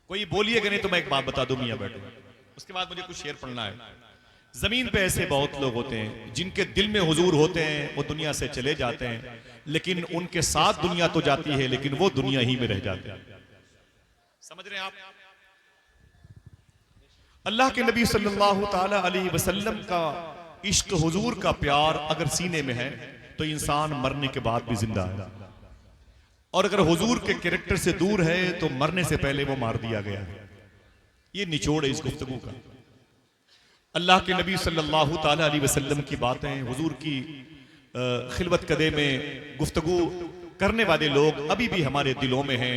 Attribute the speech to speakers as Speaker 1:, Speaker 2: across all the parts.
Speaker 1: कोई बोलिएगा नहीं तो मैं एक बात बता दूं मियां बैठो, उसके बाद मुझे कुछ शेर पढ़ना है। जमीन पे ऐसे बहुत लोग होते हैं जिनके दिल में हुजूर होते हैं, वो दुनिया से चले जाते हैं, लेकिन उनके साथ दुनिया तो जाती है लेकिन वो दुनिया ही में रह जाते हैं। समझ रहे हैं आप? अल्लाह के नबी सल्लल्लाहु ताला अलैहि वसल्लम का इश्क, हुजूर का प्यार अगर सीने में है तो इंसान मरने के बाद भी जिंदा है, और अगर हुजूर के कैरेक्टर से दूर है तो मरने से पहले वो मार दिया गया है। ये निचोड़ है इस गुफ्तगू का। अल्लाह के नबी सल्लल्लाहु ताला अलैहि वसल्लम की बातें, हुजूर की खिलवत कदे में गुफ्तगू करने वाले लोग अभी भी हमारे दिलों में हैं,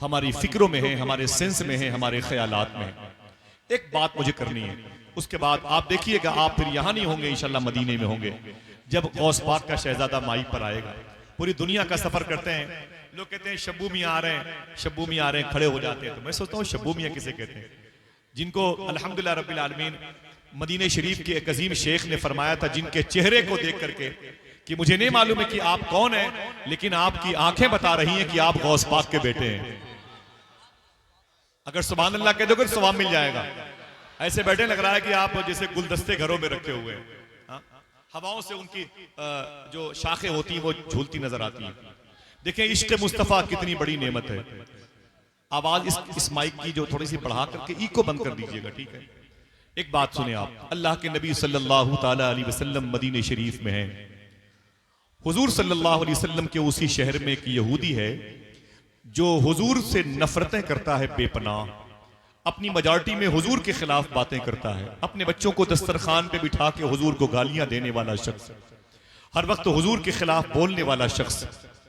Speaker 1: हमारी फिक्रों में हैं, हमारे सेंस में हैं, हमारे ख्यालात में हैं। एक बात मुझे करनी है, उसके बाद आप देखिएगा आप फिर यहां नहीं होंगे, इंशाल्लाह मदीने में होंगे जब गौस पाक का शहजादा माइक पर आएगा। पूरी दुनिया का सफर करते हैं, लोग कहते हैं शब्बू मियां आ रहे हैं, शब्बू मियां आ रहे हैं, खड़े हो जाते हैं। तो मैं सोचता हूँ शब्बू मियां किसे कहते हैं? जिनको अल्हम्दुलिल्लाह रब्बिल आलमीन मदीने शरीफ के एक अजीम शेख ने फरमाया था, जिनके चेहरे को देख करके कि मुझे नहीं मालूम है कि आप कौन हैं, लेकिन आपकी आंखें बता रही हैं कि आप गौस पाक के बेटे हैं। अगर सुभान अल्लाह कह दोगे तो सवाब मिल जाएगा। ऐसे बैठे लग रहा है कि आप जैसे गुलदस्ते घरों में रखे हुए हैं, हवाओं से उनकी जो शाखें होती हैं वो झूलती नजर आती हैं। देखें इश्क मुस्तफा कितनी बड़ी नेमत है। आवाज इस माइक की जो थोड़ी सी बढ़ा करके इको बंद कर दीजिएगा, ठीक है? एक बात सुने आप, अल्लाह के नबी सल्लल्लाहु ताला अलैहि वसल्लम मदीने शरीफ में हैं। हुजूर सल्लल्लाहु अलैहि वसल्लम के उसी शहर में एक यहूदी है जो हुजूर से नफरतें करता है बेपनाह, अपनी मेजॉरिटी में हुजूर के खिलाफ बातें करता है, अपने बच्चों को दस्तरखान पे बिठा के हुजूर को गालियां देने वाला शख्स, हर वक्त हुजूर के खिलाफ बोलने वाला शख्स,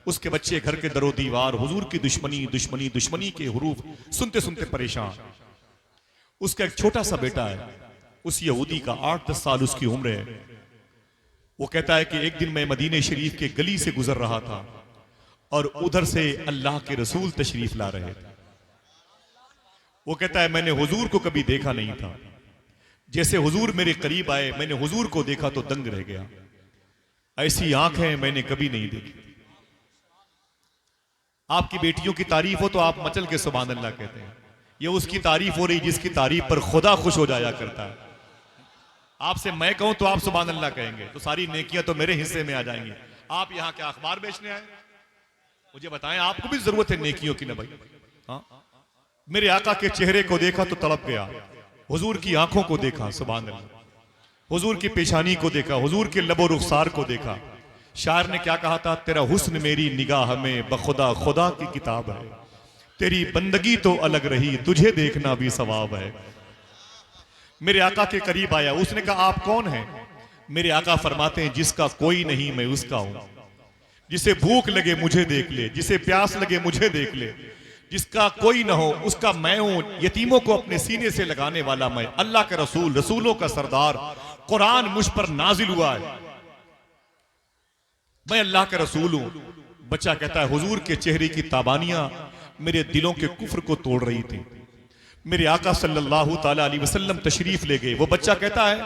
Speaker 1: उसके बच्चे घर के दरो दीवार हुजूर की दुश्मनी दुश्मनी दुश्मनी के हुरूफ सुनते सुनते परेशान। उसका एक छोटा सा बेटा है, उस यहूदी का 8-10 साल उसकी उम्र है। वो कहता है कि एक दिन मैं मदीने शरीफ के गली से गुजर रहा था और उधर से अल्लाह के रसूल तशरीफ ला रहे थे। वो कहता है मैंने हुजूर को कभी देखा नहीं था, जैसे हुजूर मेरे करीब आए मैंने हुजूर को देखा तो दंग रह गया, ऐसी आंखें मैंने कभी नहीं देखी। आपकी बेटियों की तारीफ हो तो आप मचल के सुभान अल्लाह कहते हैं, ये उसकी तारीफ हो रही जिसकी तारीफ पर खुदा खुश हो जाया करता है। आपसे मैं कहूं तो आप सुभान अल्लाह कहेंगे तो सारी नेकियां तो मेरे हिस्से में आ जाएंगी। आप यहां क्या अखबार बेचने आए? मुझे बताएं, आपको भी जरूरत है नेकियों की ना भाई? हाँ, मेरे आका के चेहरे को देखा तो तड़प गया, हुजूर की आंखों को देखा सुभान अल्लाह, हुजूर की पेशानी को देखा, हुजूर के लबो रुखसार को देखा। शायर ने क्या कहा था? तेरा हुस्न मेरी निगाह में बखुदा खुदा की किताब है, तेरी बंदगी तो अलग रही तुझे देखना भी सवाब है। मेरे आका के करीब आया, उसने कहा आप कौन हैं? मेरे आका फरमाते हैं जिसका कोई नहीं मैं उसका हूं, जिसे भूख लगे मुझे देख ले, जिसे प्यास लगे मुझे देख ले, जिसका कोई ना हो उसका मैं हूं, यतीमों को अपने सीने से लगाने वाला मैं, अल्लाह का रसूल, रसूलों का सरदार, कुरान मुझ पर नाजिल हुआ है, मैं अल्लाह का रसूल हूं। बच्चा कहता है हुजूर के चेहरे की ताबानियां मेरे दिलों के कुफ्र को तोड़ रही थी। मेरे आका सल्लल्लाहु ताला अलैहि वसल्लम तशरीफ ले गए। वो बच्चा कहता है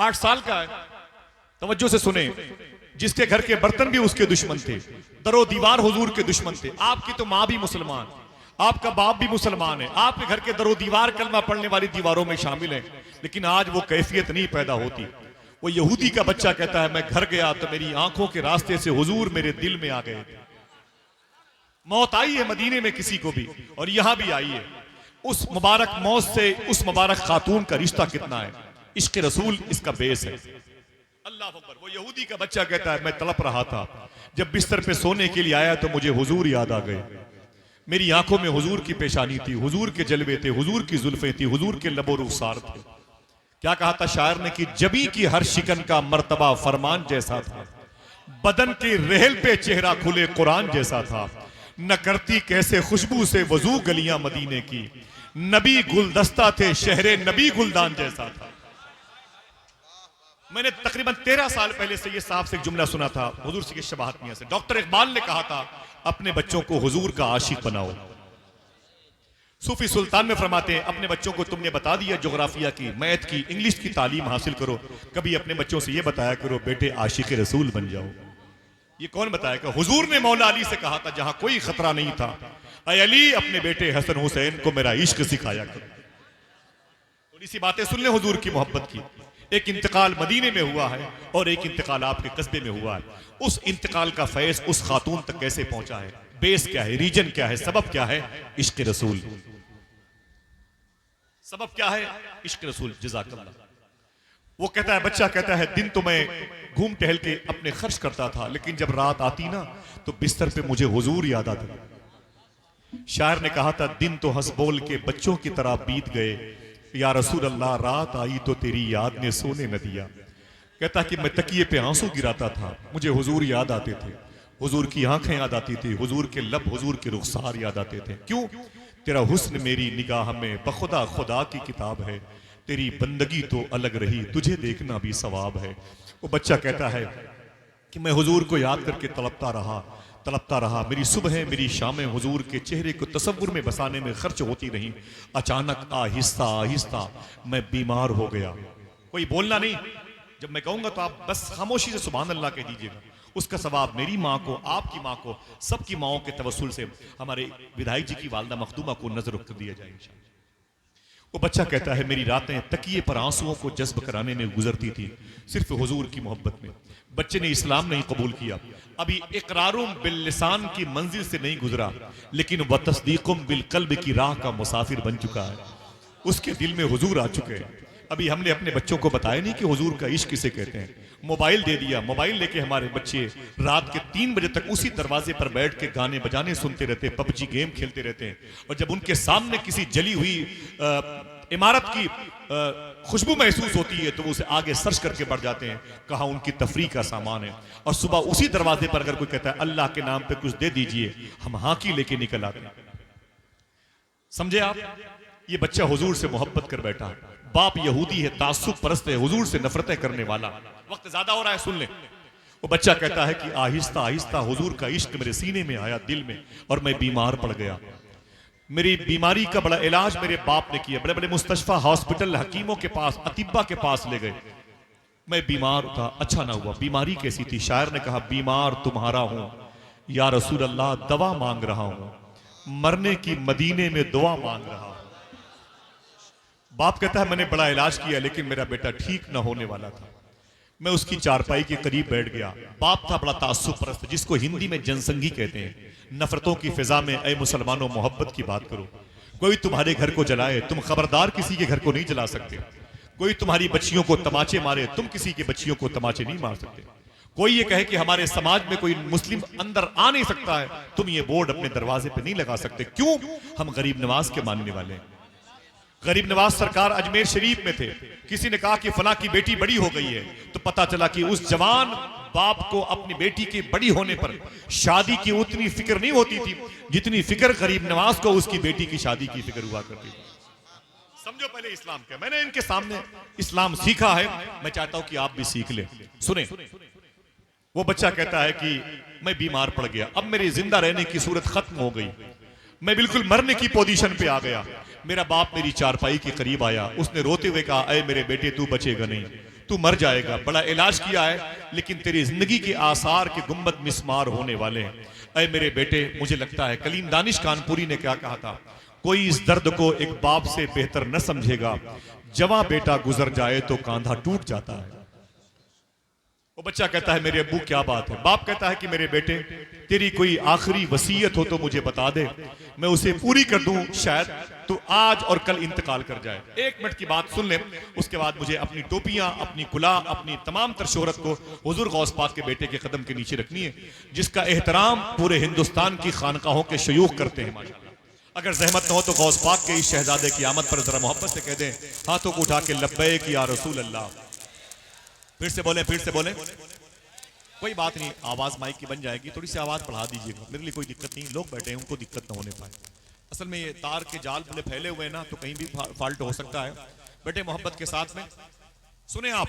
Speaker 1: 8 साल का है, तवज्जो से सुने, जिसके घर के बर्तन भी उसके दुश्मन थे, दरो दीवार हुजूर के दुश्मन थे। आपकी तो माँ भी मुसलमान, आपका बाप भी मुसलमान है, आपके घर के दरो दीवार कलमा पढ़ने वाली दीवारों में शामिल है, लेकिन आज वो कैफियत नहीं पैदा होती। वो यहूदी का बच्चा कहता है मैं घर गया तो मेरी आंखों के रास्ते से हुजूर मेरे दिल में आ गए। मौत आई है मदीने में किसी को भी, और यहां भी आई है। उस मुबारक मौत से उस मुबारक खातून का रिश्ता कितना है, इश्क रसूल इसका बेस है। अल्लाह अकबर। वो यहूदी का बच्चा कहता है मैं तड़प रहा था, जब बिस्तर पे सोने के लिए आया तो मुझे हुजूर याद आ गए। मेरी आंखों में हुजूर की पेशानी थी, हुजूर के जलवे थे, हुजूर की जुल्फे थी, हुजूर के लबो रुखसार थे। क्या कहा था शायर ने कि जबी की हर शिकन का मर्तबा फरमान जैसा था, बदन के रेहल पे चेहरा खुले कुरान जैसा था, न करती कैसे खुशबू से वजू गलियां मदीने की, नबी गुलदस्ता थे शहरे नबी गुलदान जैसा था। मैंने तकरीबन 13 साल पहले से ये साहब से एक जुमला सुना था हुजूर से शबाहत मियां से। डॉक्टर इकबाल ने कहा था अपने बच्चों को हुजूर का आशिक बनाओ। सूफी सुल्तान में फरमाते हैं अपने बच्चों को तुमने बता दिया जोग्राफिया की, मैथ की, इंग्लिश की तालीम हासिल करो, कभी अपने बच्चों से ये बताया करो बेटे आशिक रसूल बन जाओ। ये कौन बताएगा? हुजूर ने मौला अली से कहा था जहां कोई खतरा नहीं था, ऐ अली अपने बेटे हसन हुसैन को मेरा इश्क सिखाया करो। थोड़ी सी बातें सुन ले हुजूर की मोहब्बत की। एक इंतकाल मदीने में हुआ है और एक इंतकाल आपके कस्बे में हुआ है। उस इंतकाल का फैज उस खातून तक कैसे पहुंचा है, बेस क्या है, रीजन क्या है, सबब क्या है? इश्क रसूल। सबब क्या है? इश्क रसूल। जज़ाकल्लाह। वो कहता है, बच्चा कहता है, दिन तो मैं घूम टहल के अपने खर्च करता था, लेकिन जब रात आती ना तो बिस्तर पे मुझे हुजूर याद आते। शायर ने कहा था, दिन तो हंस बोल के बच्चों की तरह बीत गए, या रसूल अल्लाह रात आई तो तेरी याद ने सोने न दिया। कहता कि मैं तकिए पे आंसू गिराता था, मुझे हुजूर याद आते थे, हुजूर की आंखें याद आती थी, हुजूर के लब, हुजूर के रुखसार याद आते थे। क्यों? तेरा हुस्न मेरी निगाह में बखुदा खुदा की किताब है, तेरी बंदगी तो अलग रही, तुझे देखना भी सवाब है। वो बच्चा कहता है कि मैं हुजूर को याद करके तड़पता रहा, मेरी सुबह मेरी शामें हुजूर के चेहरे को तसव्वुर में बसाने में खर्च होती रही। अचानक आहिस्ता आहिस्ता मैं बीमार हो गया। कोई बोलना नहीं, जब मैं कहूंगा तो आप बस खामोशी से सुभान अल्लाह कह दीजिएगा। उसका सवाब मेरी माँ को, आपकी माँ को, सबकी माओं के तवस्सुल से हमारे विधायक जी की वालदा मखदूमा को नजर रख दिया जाएगा। वो बच्चा कहता है, मेरी रातें तकिए पर आंसुओं को जज्ब कराने में गुजरती थी, सिर्फ हुजूर की मोहब्बत में। बच्चे ने इस्लाम नहीं कबूल किया, अभी इकरारुम बिल लिसान की मंजिल से नहीं गुजरा, लेकिन व तस्दीकुम बिल कल्ब की राह का मुसाफिर बन चुका है। उसके दिल में हुजूर आ चुके हैं। अभी हमने अपने बच्चों को बताया नहीं कि हुजूर का इश्क किसे कहते हैं। मोबाइल दे दिया, मोबाइल लेके हमारे बच्चे रात के 3 बजे तक उसी दरवाजे पर बैठ के गाने बजाने सुनते रहते हैं, पबजी गेम खेलते रहते हैं। और जब उनके सामने किसी जली हुई इमारत की खुशबू महसूस होती है तो वो उसे आगे सर्च करके बढ़ जाते हैं, कहाँ उनकी तफरीह का सामान है। और सुबह उसी दरवाजे पर अगर कोई कहता है अल्लाह के नाम पे कुछ दे दीजिए, हम हाकी लेके निकल आते हैं। समझे आप? ये बच्चा हुजूर से मोहब्बत कर बैठा, बाप यहूदी है, तासुब परस्त है, हुजूर से नफरतें करने वाला। वक्त ज्यादा हो रहा है, सुन ले। वो बच्चा कहता है कि आहिस्ता आहिस्ता हुजूर का इश्क मेरे सीने में आया, दिल में, और मैं बीमार पड़ गया। मेरी बीमारी का बड़ा इलाज मेरे बाप ने किया, बड़े बड़े मुस्तशफा हॉस्पिटल, हकीमों के पास, अतिब्बा के पास ले गए। मैं बीमार था, अच्छा ना हुआ। बीमारी कैसी थी? शायर ने कहा, बीमार तुम्हारा हूं या रसूल अल्लाह, दवा मांग रहा हूं, मरने की मदीने में दुआ मांग रहा हूं। बाप कहता है, मैंने बड़ा इलाज किया लेकिन मेरा बेटा ठीक ना होने वाला था। मैं उसकी चारपाई के करीब बैठ गया। बाप था बड़ा तासुब परस्त, जिसको हिंदी में जनसंगी कहते हैं। नफरतों की फिजा में ऐ मुसलमानों मोहब्बत की बात करो। कोई तुम्हारे घर को जलाए, तुम खबरदार किसी के घर को नहीं जला सकते। कोई तुम्हारी बच्चियों को तमाचे मारे, तुम किसी की बच्चियों को तमाचे नहीं मार सकते। कोई ये कहे कि हमारे समाज में कोई मुस्लिम अंदर आ नहीं सकता है, तुम ये बोर्ड अपने दरवाजे पे नहीं लगा सकते। क्यों? हम गरीब नवाज के मानने वाले हैं। गरीब नवाज सरकार अजमेर शरीफ में थे, किसी ने कहा कि फला की बेटी बड़ी हो गई है, तो पता चला कि उस जवान बाप को अपनी बेटी के बड़ी होने पर शादी की उतनी फिक्र नहीं होती थी जितनी फिक्र गरीब नवाज को उसकी बेटी की शादी की फिक्र हुआ करती थी। समझो पहले इस्लाम क्या। मैंने इनके सामने इस्लाम सीखा है, मैं चाहता हूं कि आप भी सीख लें। सुने, वो बच्चा कहता है कि मैं बीमार पड़ गया, अब मेरी जिंदा रहने की सूरत खत्म हो गई, मैं बिल्कुल मरने की पोजीशन पे आ गया। मेरा बाप मेरी चारपाई के करीब आया, उसने रोते हुए कहा, अरे मेरे बेटे तू बचेगा नहीं, तू मर जाएगा। बड़ा इलाज किया है लेकिन तेरी जिंदगी के आसार के गुंबद मिस्मार होने वाले हैं। अरे मेरे बेटे, मुझे लगता है कलीम दानिश कानपुरी ने क्या कहा था, कोई इस दर्द को एक बाप से बेहतर न समझेगा, जवां बेटा गुजर जाए तो कांधा टूट जाता है। वो बच्चा कहता है, मेरे अब्बू क्या बात है? बाप कहता है कि मेरे बेटे, तेरी कोई आखिरी वसीयत हो तो मुझे बता दे, मैं उसे पूरी कर दूं, शायद तू आज और कल इंतकाल कर जाए। 1 मिनट की बात सुन ले, उसके बाद मुझे अपनी टोपियां, अपनी कुला, अपनी तमाम तर शोहरत को हुजूर गौस पाक के बेटे के कदम के नीचे रखनी है, जिसका एहतराम पूरे हिंदुस्तान की खानकाहों के शयूख करते हैं। माशाअल्लाह, अगर जहमत न हो तो गौस पाक के इस शहजादे की आमद पर जरा मोहब्बत से कह दें, हाथों को उठा के लब्बैक या रसूल अल्लाह। फिर से बोले, फिर से बोले। कोई बात नहीं, आवाज माइक की बन जाएगी, थोड़ी सी आवाज बढ़ा दीजिएगा, मेरे लिए कोई दिक्कत नहीं। लोग बैठे हैं, उनको दिक्कत ना होने पाए। असल में ये तार के जाल बड़े फैले हुए हैं ना, तो कहीं भी फॉल्ट हो सकता है। बेटे मोहब्बत के साथ में सुने आप,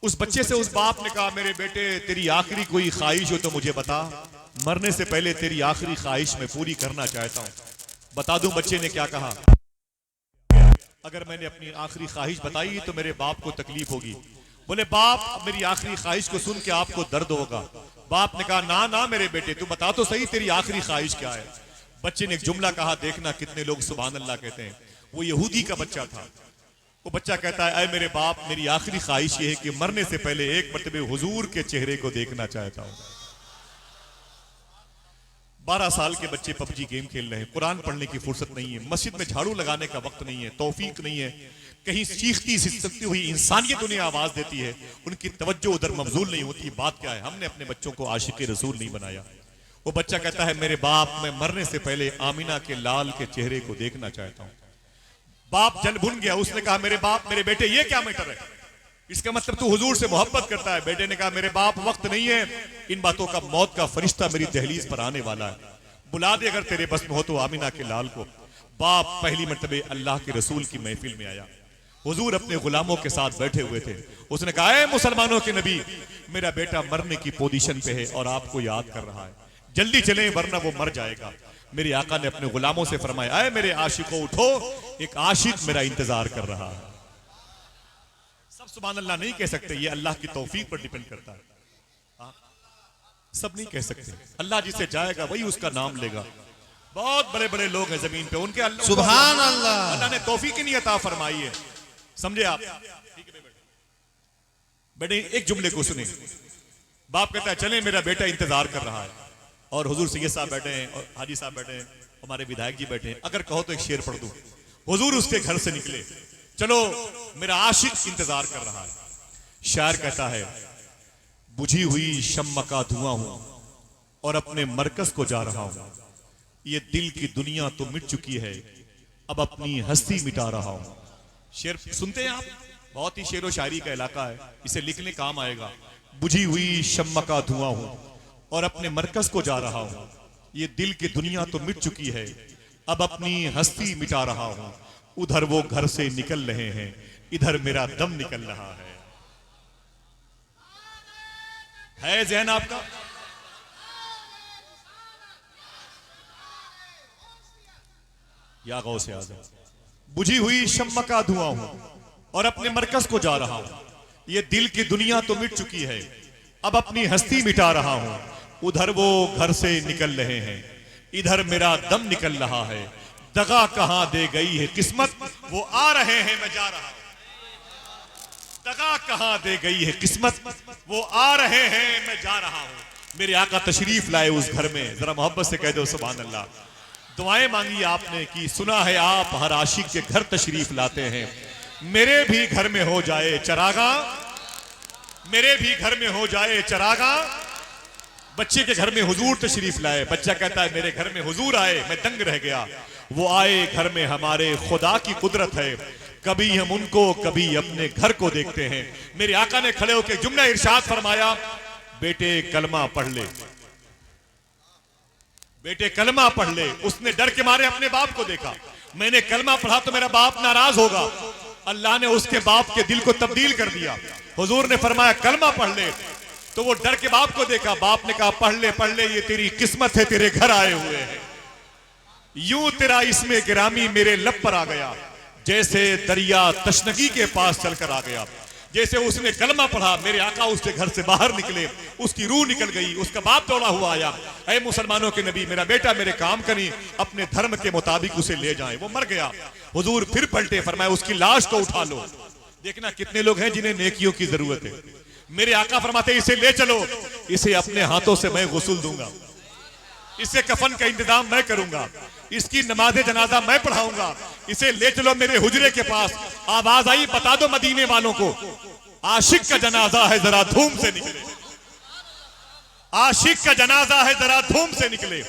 Speaker 1: उस बच्चे से उस बाप ने कहा, मेरे बेटे तेरी आखिरी कोई ख्वाहिश हो तो मुझे बता, मरने से पहले तेरी आखिरी ख्वाहिश मैं पूरी करना चाहता हूं। बता दूं बच्चे ने क्या कहा, अगर मैंने अपनी आखिरी ख्वाहिश बताई तो मेरे बाप को तकलीफ होगी। बोले बाप, मेरी आखिरी ख्वाहिश को सुन के आपको दर्द होगा। बाप ने कहा ना ना मेरे बेटे, तू बता तो सही तेरी आखिरी ख्वाहिश क्या है। बच्चे ने एक जुमला कहा, देखना कितने लोग सुभान अल्लाह कहते हैं। वो यहूदी का बच्चा था। वो बच्चा कहता है, अरे मेरे बाप, मेरी आखिरी ख्वाहिश ये है कि मरने से पहले एक मरतबे हुजूर के चेहरे को देखना चाहता हूं। 12 साल के बच्चे पबजी गेम खेल रहे हैं, कुरान पढ़ने की फुर्सत नहीं है, मस्जिद में झाड़ू लगाने का वक्त नहीं है, तौफीक नहीं है, कहीं चीखती सिसकती हुई इंसानियत उन्हें आवाज देती है, उनकी तवज्जो उधर मबजूल नहीं होती। बात क्या है, हमने अपने बच्चों को आशिक रसूल नहीं बनाया। वो बच्चा कहता है, मेरे बाप, मैं मरने से पहले आमिना के लाल के चेहरे को देखना चाहता हूं। बाप जल भुन गया। उसने कहा, मेरे बाप, मेरे बेटे, ये क्या मैटर है? इसका मतलब तू हुजूर से मोहब्बत करता है। बेटे ने कहा, मेरे बाप, वक्त नहीं है इन बातों का, मौत का फरिश्ता मेरी दहलीज पर आने वाला है, बुला दे अगर तेरे बस में हो तो आमिना के लाल को। बाप पहली मरतबे अल्लाह के रसूल की महफिल में आया। हुजूर अपने गुलामों के साथ बैठे हुए थे। उसने कहा, ऐ मुसलमानों के नबी, मेरा बेटा मरने की पोजीशन पे है और आपको याद कर रहा है, जल्दी चलें वरना वो मर जाएगा। मेरे आका ने अपने गुलामों से फरमाया, ऐ मेरे आशिकों उठो, एक आशिक मेरा इंतजार कर रहा है। सब सुभान अल्लाह नहीं कह सकते, ये अल्लाह की तौफीक पर डिपेंड करता है। सब नहीं कह सकते। अल्लाह जिसे जाएगा वही उसका नाम लेगा। बहुत बड़े बड़े लोग हैं जमीन पे, उनके अल्लाह
Speaker 2: सुभान अल्लाह,
Speaker 1: अल्लाह ने तौफीक ही नहीं अता फरमाई है। समझे आप? बेटे एक जुमले को सुने। बाप कहता है, चले मेरा बेटा इंतजार कर रहा है, और हुजूर सैयद साहब बैठे हैं और हाजी साहब बैठे हैं, हमारे विधायक जी बैठे हैं। अगर कहो तो एक शेर पढ़ दूं। हुजूर उसके घर से निकले, चलो मेरा आशिक इंतजार कर रहा है। शायर कहता है, बुझी हुई शम्मा का धुआं हूं और अपने मरकज को जा रहा हूं, ये दिल की दुनिया तो मिट चुकी है, अब अपनी हस्ती मिटा रहा हूं। शेर सुनते हैं आप? बहुत ही शेरो शायरी का इलाका है, इसे लिखने काम आएगा। बुझी हुई शम्मा का धुआं हूं और अपने मरकज को जा रहा हूं, ये दिल की दुनिया तो मिट चुकी है, अब अपनी हस्ती मिटा रहा हूं। उधर वो घर से निकल रहे हैं, इधर मेरा दम निकल रहा है ज़हन आपका? या गौसे आज़म, बुझी हुई शम्मा का धुआं हूं और अपने मरकज को जा रहा हूं, ये दिल की दुनिया तो मिट चुकी है, अब अपनी हस्ती मिटा रहा हूं। उधर वो घर से निकल रहे हैं, इधर मेरा दम निकल रहा है, दगा कहां दे गई है किस्मत, वो आ रहे हैं मैं जा रहा हूं। दगा कहां दे गई है किस्मत, वो आ रहे हैं मैं जा रहा हूं। मेरे आका तशरीफ लाए उस घर में, जरा मोहब्बत से कह दो सुभान अल्लाह। दुआएं मांगी आपने कि सुना है आप हर आशिक के घर तशरीफ लाते हैं, मेरे भी घर में हो जाए चरागा, मेरे भी घर में हो जाए चरागा। बच्चे के घर में हुजूर तशरीफ लाए। बच्चा कहता है, मेरे घर में हुजूर आए, मैं दंग रह गया। वो आए घर में, हमारे खुदा की कुदरत है, कभी हम उनको कभी अपने घर को देखते हैं। मेरे आका ने खड़े होकर जुमला इरशाद फरमाया, बेटे कलमा पढ़ ले, बेटे कलमा पढ़ ले। उसने डर के मारे अपने बाप को देखा, मैंने कलमा पढ़ा तो मेरा बाप नाराज होगा। अल्लाह ने उसके बाप के दिल को तब्दील कर दिया। हुजूर ने फरमाया कलमा पढ़ ले, तो वो डर के बाप को देखा। बाप ने कहा, पढ़ ले, ये तेरी किस्मत है, तेरे घर आए हुए हैं। यूं तेरा इसमें गिरामी मेरे लब पर आ गया, जैसे दरिया तशनगी के पास चलकर आ गया। जैसे उसने कलमा पढ़ा, मेरे आका उसके घर से बाहर निकले, उसकी रूह निकल गई, उसका बाप दौड़ा हुआ आया, ऐ मुसलमानों के नबी, मेरा बेटा मेरे काम का नहीं, अपने धर्म के मुताबिक उसे ले जाएं। वो मर गया। हुजूर फिर पलटे, फरमाया उसकी लाश को उठा लो। देखना कितने लोग हैं जिन्हें नेकियों की जरूरत है। मेरे आका फरमाते, इसे ले चलो, इसे अपने हाथों से मैं गुस्ल दूंगा, इससे कफन का इंतजाम मैं करूंगा, इसकी नमाज़े जनाजा मैं पढ़ाऊंगा, इसे ले चलो मेरे हुजरे के पास। आवाज आई, बता दो मदीने वालों को, आशिक का जनाजा है, जरा धूम से निकले। आशिक का जनाजा है, जरा धूम से निकले।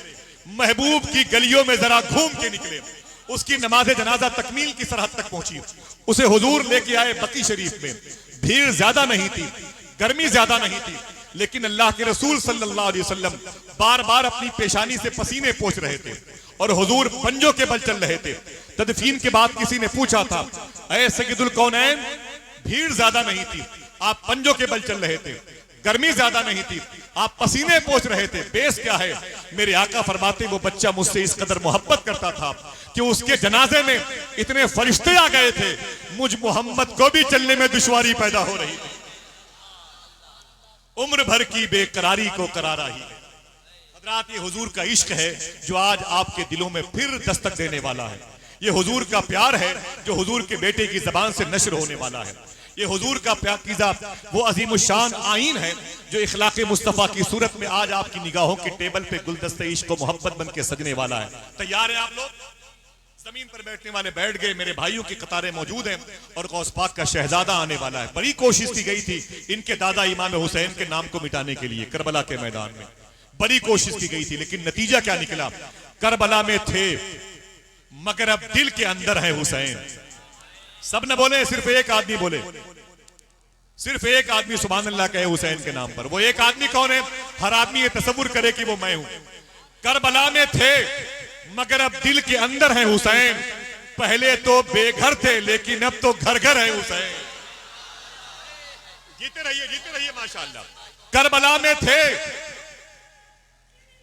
Speaker 1: महबूब की गलियों में जरा घूम के निकले। उसकी नमाज़े जनाजा तकमील की सरहद तक पहुंची। उसे हुजूर लेके आए बकी शरीफ में। भीड़ ज्यादा नहीं थी, गर्मी ज्यादा नहीं थी, लेकिन अल्लाह के रसूल सल्लल्लाहु अलैहि वसल्लम बार बार अपनी पेशानी से पसीने पोंछ रहे थे और हुजूर पंजों के बल चल रहे थे। तदफीन के बाद किसी ने पूछा था, ऐ सय्यदुल कौनैन, भीड़ ज्यादा नहीं थी, आप पंजों के बल चल रहे थे, गर्मी ज्यादा नहीं थी, आप पसीने पोंछ रहे थे, बेस क्या है? मेरे आका फरमाते, वो बच्चा मुझसे इस कदर मोहब्बत करता था कि उसके जनाजे में इतने फरिश्ते आ गए थे, मुझ मोहम्मद को भी चलने में दुश्वारी पैदा हो रही थी। उम्र भर की बेकरारी को करारा ही है। हजरात, ये हुजूर का इश्क है जो आज आपके दिलों में फिर दस्तक देने वाला है। ये हुजूर का प्यार है जो हुजूर के बेटे की जबान से नश्र होने वाला है। ये हुजूर का पाकीज़ा वो अजीमुशान आईन है जो इखलाक़े मुस्तफ़ा की सूरत में आज आपकी निगाहों की टेबल पे गुलदस्ते इश्क व मोहब्बत बन के सजने वाला है। तैयार है आप लोग? जमीन पर बैठने वाले बैठ गए, मेरे भाइयों की कतारें मौजूद हैं और गौस पाक का शहजादा आने वाला है। बड़ी कोशिश की गई थी इनके दादा इमाम हुसैन के नाम को मिटाने के लिए करबला के मैदान में, बड़ी कोशिश की गई थी, लेकिन नतीजा क्या निकला? करबला में थे मगर अब दिल के अंदर है हुसैन। सब न बोले, सिर्फ एक आदमी बोले, सिर्फ एक आदमी सुभान अल्लाह कहे हुसैन के नाम पर। वो एक आदमी कौन है? हर आदमी ये तसव्वुर करे कि वो मैं हूं। करबला में थे मगर अब दिल के अंदर है हुसैन। पहले तो बेघर थे लेकिन अब तो घर घर है हुसैन। जीते रहिए माशाअल्लाह। करबला में थे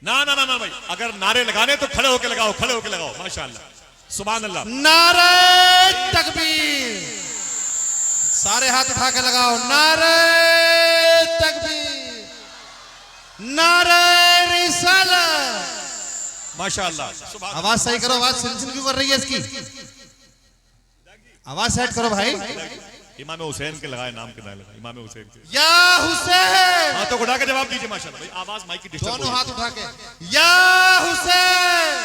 Speaker 1: ना ना ना ना भाई, अगर नारे लगाने तो खड़े होके लगाओ, खड़े होके लगाओ माशाअल्लाह, सुभान अल्लाह।
Speaker 2: नारे तकबीर, सारे हाथ उठा के लगाओ। नारे तकबीर, नारे रिसालत,
Speaker 1: माशाअल्लाह।
Speaker 2: आवाज सही करो, आवाज सिलसिल क्यों कर रही है इसकी? आवाज सेट करो भाई।
Speaker 1: इमाम हुसैन के लगाए नाम के ना लगाए, इमाम हुसैन के।
Speaker 2: या हुसैन,
Speaker 1: हाथों को उठा के जवाब दीजिए माशाअल्लाह भाई, आवाज माइक की डिस्टर्ब हो
Speaker 2: दोनों
Speaker 1: रही है।
Speaker 2: हाथ उठा के या हुसैन,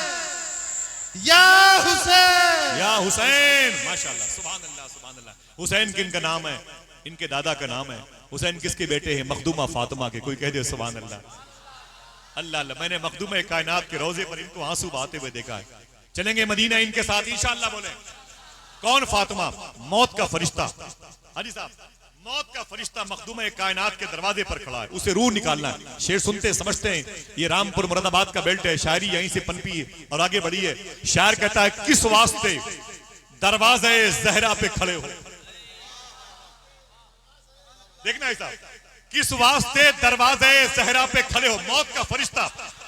Speaker 2: या हुसैन,
Speaker 1: या हुसैन, माशाअल्लाह, सुभान अल्लाह, सुभान अल्लाह। हुसैन किनका नाम है? इनके दादा का नाम है। हुसैन किसके बेटे हैं? मखदूमा फातिमा के। कोई कह दे सुभान अल्लाह। अल्लाह अल्लाह। मैंने मखदूमा कायनात के रोजे पर इनको आंसू बहाते हुए देखा है। चलेंगे मदीना इनके साथ इंशाअल्लाह। बोले कौन? फातिमा, मौत का फरिश्ता। हाजी साहब, मौत का फरिश्ता मखदूमा कायनात के दरवाजे पर खड़ा है, उसे रूह निकालना है। शेर सुनते समझते हैं ये रामपुर मुरादाबाद का बेल्ट है, शायरी यहीं से पनपी है और आगे बढ़ी है। शायर कहता है किस वास्ते दरवाजे जहरा पे खड़े हो। देखना है साहब, किस वास्ते दरवाजे जहरा पे खड़े हो। मौत का फरिश्ता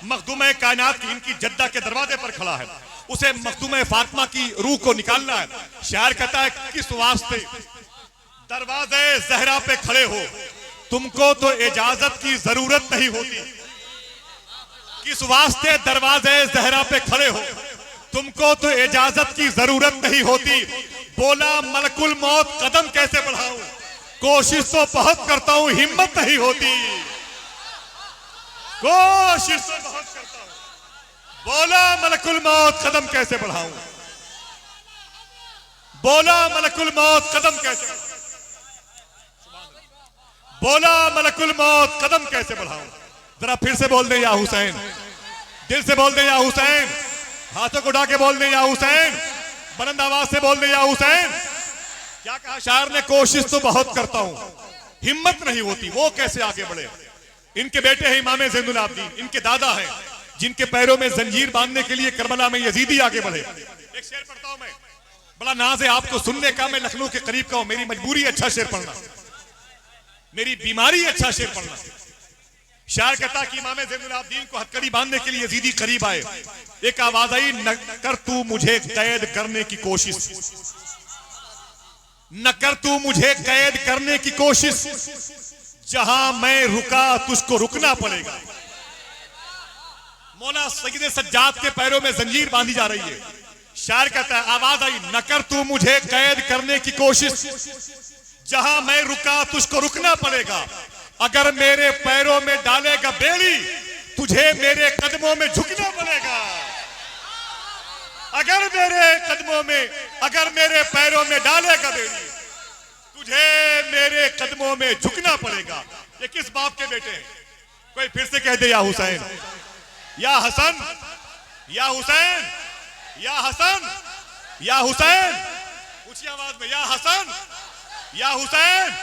Speaker 1: मखदूमा कायनात की इनकी जद्दा के दरवाजे पर खड़ा है, उसे मखदूमा फातिमा की रूह को निकालना है। शायर कहता है किस वास्ते दरवाजे जहरा पे खड़े हो, तुमको तो इजाजत की जरूरत नहीं होती। किस वास्ते दरवाजे जहरा पे खड़े हो, तुमको तो इजाजत की जरूरत नहीं होती। बोला मलकुल मौत कदम कैसे बढ़ाऊं, कोशिश तो बहुत करता हूं हिम्मत नहीं होती। कोशिश तो बहुत करता हूं, बोला मलकुल मौत कदम कैसे बढ़ाऊं। बोला मलकुल मौत कदम कैसे, बोला मलकुल मौत कदम कैसे बढ़ाऊं। जरा फिर से बोल दे या हुसैन, दिल से बोल दे या हुसैन, हाथों को उठा के बोल दे या हुसैन, बुलंद आवाज से बोल दे या हुसैन। क्या कहा शायर ने? कोशिश तो बहुत करता हूं हिम्मत नहीं होती। वो कैसे आगे बढ़े? इनके बेटे हैं इमाम ज़ैनुल आबिदीन, इनके दादा हैं जिनके पैरों में जंजीर बांधने के लिए करबला में यजीदी आगे बढ़े। एक शेर पढ़ता हूं मैं, बड़ा नाज है आपको सुनने का। मैं लखनऊ के करीब का हूं, मेरी मजबूरी अच्छा शेर पढ़ना, मेरी बीमारी अच्छा शेर पढ़ना। शायर कहता कि इमाम ज़ैनुल आबिदीन को हथकड़ी बांधने के लिए यजीदी करीब आए। एक आवाज आई, न कर तू मुझे कैद करने की कोशिश, न कर तू मुझे कैद करने की कोशिश, जहां मैं रुका तुझको रुकना पड़ेगा। मौला सैयद सज्जाद के पैरों में जंजीर बांधी जा रही है। शायर कहता है, आवाज आई, न कर तू मुझे कैद करने की कोशिश, जहां मैं रुका तुझको रुकना पड़ेगा। अगर मेरे पैरों में डालेगा बेड़ी, तुझे मेरे कदमों में झुकना पड़ेगा। अगर मेरे कदमों में, अगर मेरे पैरों में डालेगा बेड़ी, तुझे मेरे कदमों में झुकना पड़ेगा। ये किस बाप के बेटे हैं? कोई फिर से कह दे या हुसैन, या हसन, या हुसैन, या हसन, या हुसैन, ऊंची आवाज में, या हसन, या हुसैन।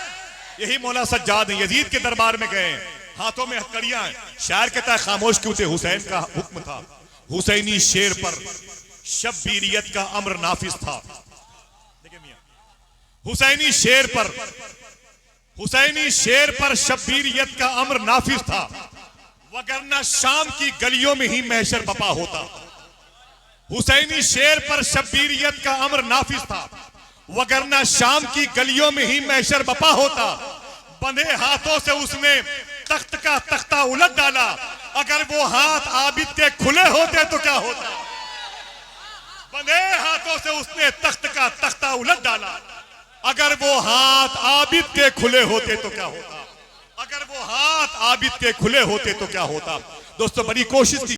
Speaker 1: यही मौला सज्जाद हैं, यजीद के दरबार में गए, हाथों में हथकड़ियां हैं। शायर कहता है खामोश क्यों थे? हुसैन का हुक्म था, हुसैनी शेर पर शब्बीरियत का अम्र नाफिज था। देखिए मियां, हुसैनी शेर पर, हुसैनी शेर पर शब्बीरियत का अम्र नाफिज था, वगरना शाम की गलियों में ही महशर बपा होता। हुसैनी शेर पर शब्बीरियत का अम्र नाफिज था, वगरना शाम की गलियों में ही महशर बपा होता। बंधे हाथों से उसने तख्त का तख्ता उलट डाला। अगर वो हाथ आबिद के खुले होते तो क्या होता? बंधे हाथों से उसने तख्त का तख्ता उलट डाला। अगर वो हाथ आबिद के खुले होते तो क्या होता? अगर वो हाथ आबिद के खुले होते तो क्या होता? दोस्तों, बड़ी कोशिश की